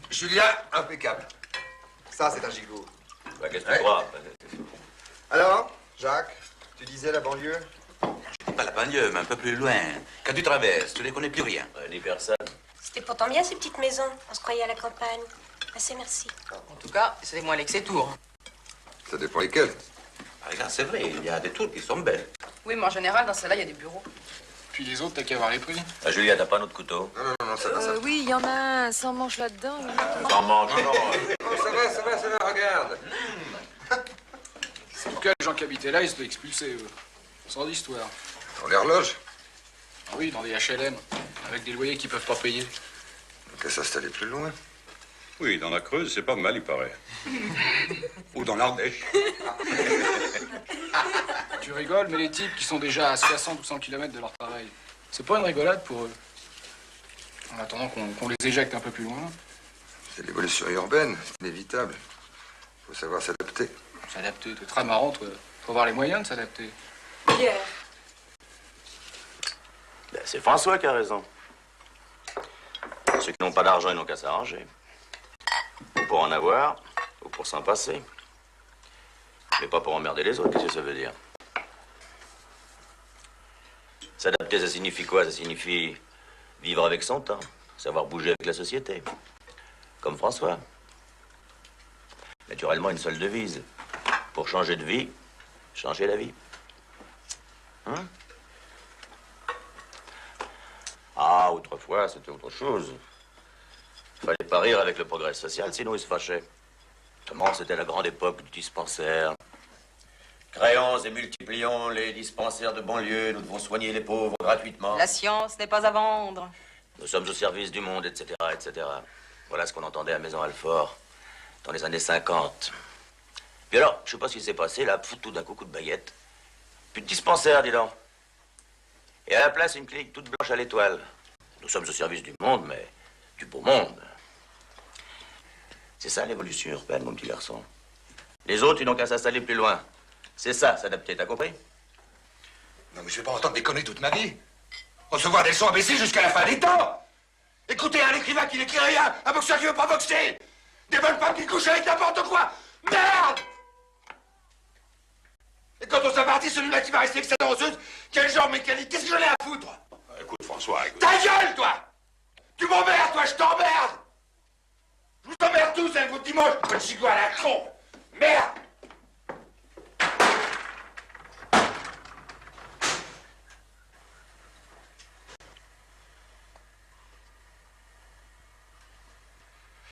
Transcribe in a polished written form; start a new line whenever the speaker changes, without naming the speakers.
Julien, impeccable. Ça, c'est un gigot.
Bah, qu'est-ce que tu crois?
Alors, Jacques, tu disais la banlieue?
Pas la banlieue, mais un peu plus loin. Quand tu traverses, tu ne connais plus rien. Ni personne.
C'était pourtant bien ces petites maisons. On se croyait à la campagne. Assez merci.
En tout cas, c'est moins laid que ces tours.
Ça dépend lesquels.
Ah, regarde, c'est vrai, il y a des tours qui sont belles.
Oui, mais en général, dans celle-là, il y a des bureaux.
Puis les autres, t'as qu'à voir les prix.
Ah, Julia, t'as pas notre couteau?
Non, ça va, ça va.
Oui, il y en a un sans manche là-dedans.
Sans manche, non.
Oh, ça va, regarde.
En tout cas, les gens qui habitaient là, ils se font expulser, eux. Sans d'histoire.
Dans les horloges.
Ah oui, dans des HLM, avec des loyers qu'ils peuvent pas payer.
Donc, qu'à s'installer plus loin.
Oui, dans la Creuse, c'est pas mal, il paraît. Ou dans l'Ardèche.
Tu rigoles, mais les types qui sont déjà à 60 ou 100 km de leur travail, c'est pas une rigolade pour eux. En attendant qu'on les éjecte un peu plus loin.
C'est l'évolution urbaine, c'est inévitable. Faut savoir s'adapter.
S'adapter, c'est très marrant, faut avoir les moyens de s'adapter.
Pierre.
Ben, c'est François qui a raison. Ceux qui n'ont pas d'argent, ils n'ont qu'à s'arranger. Ou pour en avoir, ou pour s'en passer. Mais pas pour emmerder les autres, qu'est-ce que ça veut dire? S'adapter, ça signifie quoi? Ça signifie vivre avec son temps, savoir bouger avec la société. Comme François. Naturellement, une seule devise. Pour changer de vie, changer la vie. Hein? Ah, autrefois, c'était autre chose. Fallait pas rire avec le progrès social, sinon ils se fâchaient. Comment c'était la grande époque du dispensaire. Créons et multiplions les dispensaires de banlieue, nous devons soigner les pauvres gratuitement.
La science n'est pas à vendre.
Nous sommes au service du monde, etc., etc. Voilà ce qu'on entendait à Maison-Alfort dans les années 50. Puis alors, je sais pas ce qui s'est passé, là, tout d'un coup de baguette. Plus de dispensaire, dis donc. Et à la place, une clinique toute blanche à l'étoile. Nous sommes au service du monde, mais du beau monde. C'est ça l'évolution urbaine, mon petit garçon. Les autres, ils n'ont qu'à s'installer plus loin. C'est ça, s'adapter, t'as compris?
Non, mais je vais pas entendre déconner toute ma vie. Recevoir des leçons imbéciles jusqu'à la fin des temps. Écoutez un écrivain qui n'écrit rien, un boxeur qui veut pas boxer. Des bonnes femmes qui couchent avec n'importe quoi. Merde! Et quand on s'est parti, celui-là qui va rester avec sa danseuse, quel genre mécanique? Qu'est-ce que j'en ai à foutre?
Écoute, François, écoute.
Ta gueule, toi! Tu m'emmerdes, toi, je t'emmerde! Je vous emmerde tous, un coup de dimanche, petit gigot à la con! Merde!